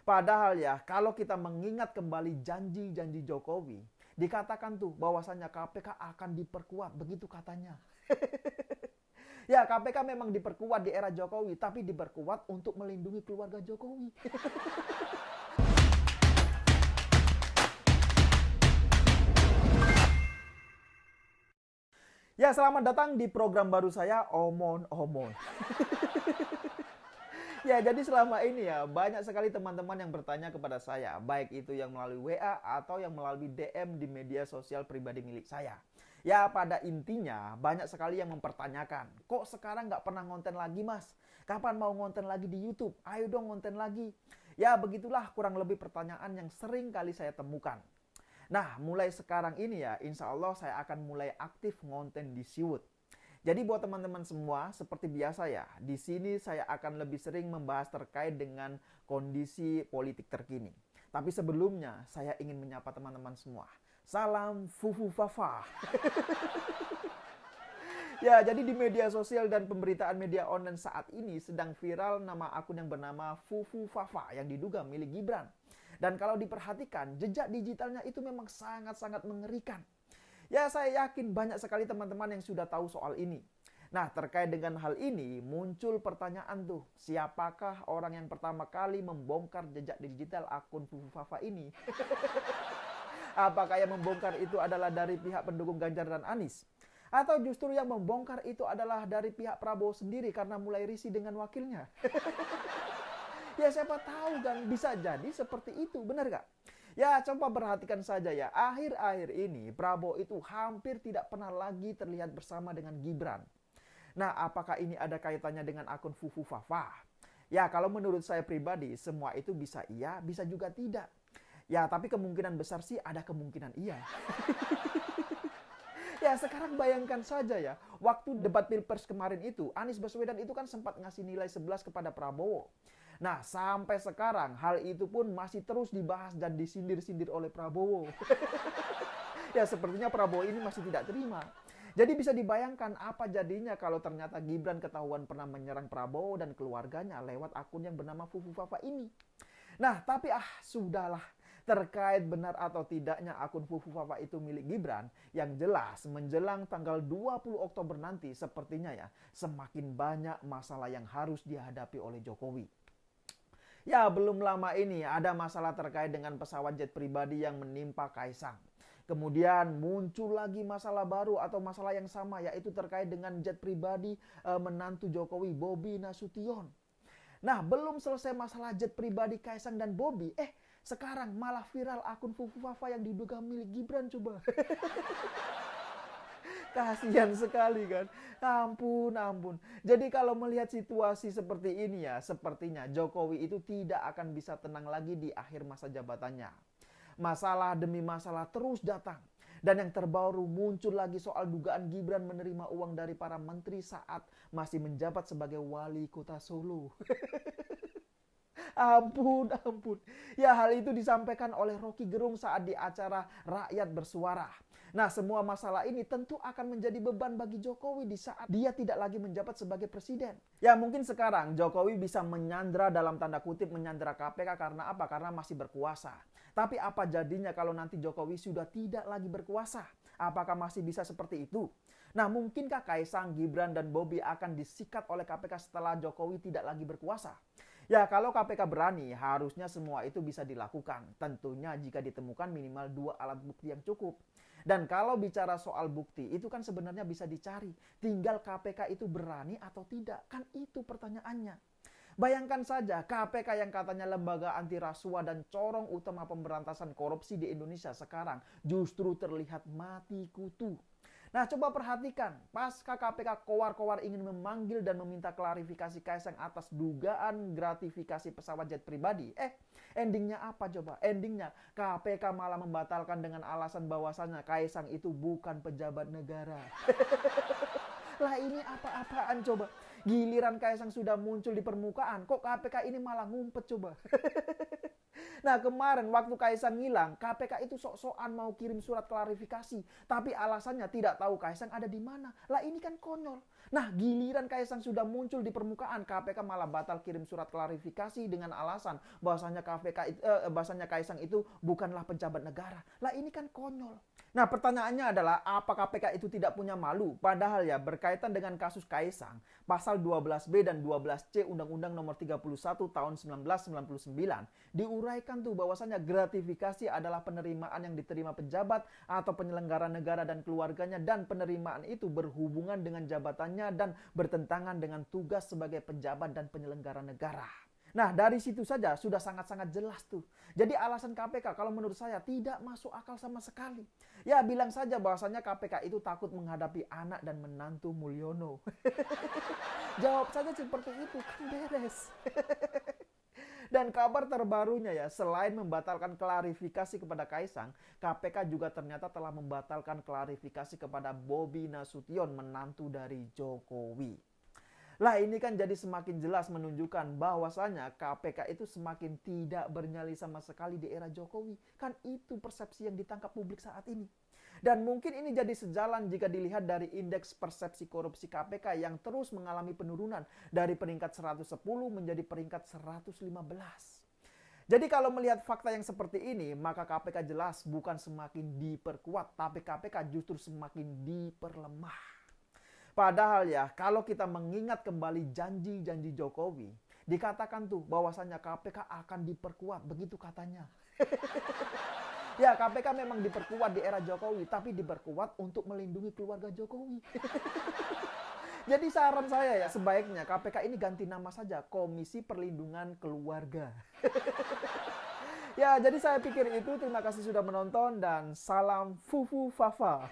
Padahal ya, kalau kita mengingat kembali janji-janji Jokowi, dikatakan tuh bahwasannya KPK akan diperkuat, begitu katanya. Ya, KPK memang diperkuat di era Jokowi, tapi diperkuat untuk melindungi keluarga Jokowi. Ya, selamat datang di program baru saya, Omon Omon. Ya, jadi selama ini ya banyak sekali teman-teman yang bertanya kepada saya, baik itu yang melalui WA atau yang melalui DM di media sosial pribadi milik saya. Ya, pada intinya banyak sekali yang mempertanyakan, kok sekarang nggak pernah ngonten lagi mas? Kapan mau ngonten lagi di YouTube? Ayo dong ngonten lagi. Ya, begitulah kurang lebih pertanyaan yang sering kali saya temukan. Nah, mulai sekarang ini ya, insya Allah saya akan mulai aktif ngonten di Siwut. Jadi buat teman-teman semua, seperti biasa ya, di sini saya akan lebih sering membahas terkait dengan kondisi politik terkini. Tapi sebelumnya, saya ingin menyapa teman-teman semua. Salam Fufu Fafa. Ya, jadi di media sosial dan pemberitaan media online saat ini sedang viral nama akun yang bernama Fufu Fafa yang diduga milik Gibran. Dan kalau diperhatikan, jejak digitalnya itu memang sangat-sangat mengerikan. Ya, saya yakin banyak sekali teman-teman yang sudah tahu soal ini. Nah, terkait dengan hal ini, muncul pertanyaan tuh, siapakah orang yang pertama kali membongkar jejak digital akun Fufu Fafa ini? Apakah yang membongkar itu adalah dari pihak pendukung Ganjar dan Anies? Atau justru yang membongkar itu adalah dari pihak Prabowo sendiri karena mulai risih dengan wakilnya? Ya, siapa tahu kan, bisa jadi seperti itu, benar gak? Ya, coba perhatikan saja ya, akhir-akhir ini Prabowo itu hampir tidak pernah lagi terlihat bersama dengan Gibran. Nah, apakah ini ada kaitannya dengan akun Fufu Fafa? Ya, kalau menurut saya pribadi, semua itu bisa iya, bisa juga tidak. Ya, tapi kemungkinan besar sih ada kemungkinan iya. Ya, sekarang bayangkan saja ya, waktu debat Pilpres kemarin itu, Anies Baswedan itu kan sempat ngasih nilai 11 kepada Prabowo. Nah, sampai sekarang hal itu pun masih terus dibahas dan disindir-sindir oleh Prabowo. Ya, sepertinya Prabowo ini masih tidak terima. Jadi bisa dibayangkan apa jadinya kalau ternyata Gibran ketahuan pernah menyerang Prabowo dan keluarganya lewat akun yang bernama Fufu Fafa ini. Nah, tapi sudahlah. Terkait benar atau tidaknya akun Fufu Fafa itu milik Gibran, yang jelas menjelang tanggal 20 Oktober nanti sepertinya ya, semakin banyak masalah yang harus dihadapi oleh Jokowi. Ya, belum lama ini ada masalah terkait dengan pesawat jet pribadi yang menimpa Kaisang. Kemudian muncul lagi masalah baru atau masalah yang sama, yaitu terkait dengan jet pribadi menantu Jokowi, Bobi Nasution. Nah, belum selesai masalah jet pribadi Kaisang dan Bobi, sekarang malah viral akun Fufu Fafa yang diduga milik Gibran coba. Kasihan sekali kan. Ampun, ampun. Jadi kalau melihat situasi seperti ini ya, sepertinya Jokowi itu tidak akan bisa tenang lagi di akhir masa jabatannya. Masalah demi masalah terus datang. Dan yang terbaru muncul lagi soal dugaan Gibran menerima uang dari para menteri saat masih menjabat sebagai wali kota Solo. Ampun, ampun. Ya, hal itu disampaikan oleh Rocky Gerung saat di acara Rakyat Bersuara. Nah, semua masalah ini tentu akan menjadi beban bagi Jokowi di saat dia tidak lagi menjabat sebagai presiden. Ya, mungkin sekarang Jokowi bisa menyandra dalam tanda kutip menyandra KPK karena apa? Karena masih berkuasa. Tapi apa jadinya kalau nanti Jokowi sudah tidak lagi berkuasa? Apakah masih bisa seperti itu? Nah, mungkinkah Kaisang, Gibran, dan Bobi akan disikat oleh KPK setelah Jokowi tidak lagi berkuasa? Ya, kalau KPK berani, harusnya semua itu bisa dilakukan. Tentunya jika ditemukan minimal 2 alat bukti yang cukup. Dan kalau bicara soal bukti, itu kan sebenarnya bisa dicari. Tinggal KPK itu berani atau tidak. Kan itu pertanyaannya. Bayangkan saja KPK yang katanya lembaga anti rasuah dan corong utama pemberantasan korupsi di Indonesia sekarang justru terlihat mati kutu. Nah, coba perhatikan, pasca KPK kowar-kowar ingin memanggil dan meminta klarifikasi Kaisang atas dugaan gratifikasi pesawat jet pribadi. Endingnya apa coba? Endingnya KPK malah membatalkan dengan alasan bahwasannya Kaisang itu bukan pejabat negara. Lah, ini apa-apaan coba? Giliran Kaisang sudah muncul di permukaan, kok KPK ini malah ngumpet coba? Nah kemarin waktu Kaisang hilang, KPK itu sok-sokan mau kirim surat klarifikasi. Tapi alasannya tidak tahu Kaisang ada di mana. Lah ini kan konyol. Nah giliran Kaisang sudah muncul di permukaan, KPK malah batal kirim surat klarifikasi dengan alasan bahwasanya bahwasanya Kaisang itu bukanlah pejabat negara. Lah ini kan konyol. Nah pertanyaannya adalah apa KPK itu tidak punya malu? Padahal ya berkaitan dengan kasus Kaisang, pasal 12B dan 12C Undang-Undang Nomor 31 tahun 1999 diuraikan tuh bahwasanya gratifikasi adalah penerimaan yang diterima pejabat atau penyelenggara negara dan keluarganya, dan penerimaan itu berhubungan dengan jabatannya dan bertentangan dengan tugas sebagai pejabat dan penyelenggara negara. Nah dari situ saja sudah sangat-sangat jelas tuh. Jadi alasan KPK kalau menurut saya tidak masuk akal sama sekali. Ya bilang saja bahwasanya KPK itu takut menghadapi anak dan menantu Mulyono. Jawab saja seperti itu kan beres. Dan kabar terbarunya ya, selain membatalkan klarifikasi kepada Kaisang, KPK juga ternyata telah membatalkan klarifikasi kepada Bobi Nasution, menantu dari Jokowi. Lah ini kan jadi semakin jelas menunjukkan bahwasanya KPK itu semakin tidak bernyali sama sekali di era Jokowi. Kan itu persepsi yang ditangkap publik saat ini. Dan mungkin ini jadi sejalan jika dilihat dari indeks persepsi korupsi KPK yang terus mengalami penurunan dari peringkat 110 menjadi peringkat 115. Jadi kalau melihat fakta yang seperti ini, maka KPK jelas bukan semakin diperkuat, tapi KPK justru semakin diperlemah. Padahal ya, kalau kita mengingat kembali janji-janji Jokowi, dikatakan tuh bahwasannya KPK akan diperkuat, begitu katanya. Ya, KPK memang diperkuat di era Jokowi, tapi diperkuat untuk melindungi keluarga Jokowi. Jadi saran saya ya, sebaiknya KPK ini ganti nama saja, Komisi Perlindungan Keluarga. Ya, jadi saya pikir itu. Terima kasih sudah menonton dan salam fufu fafa.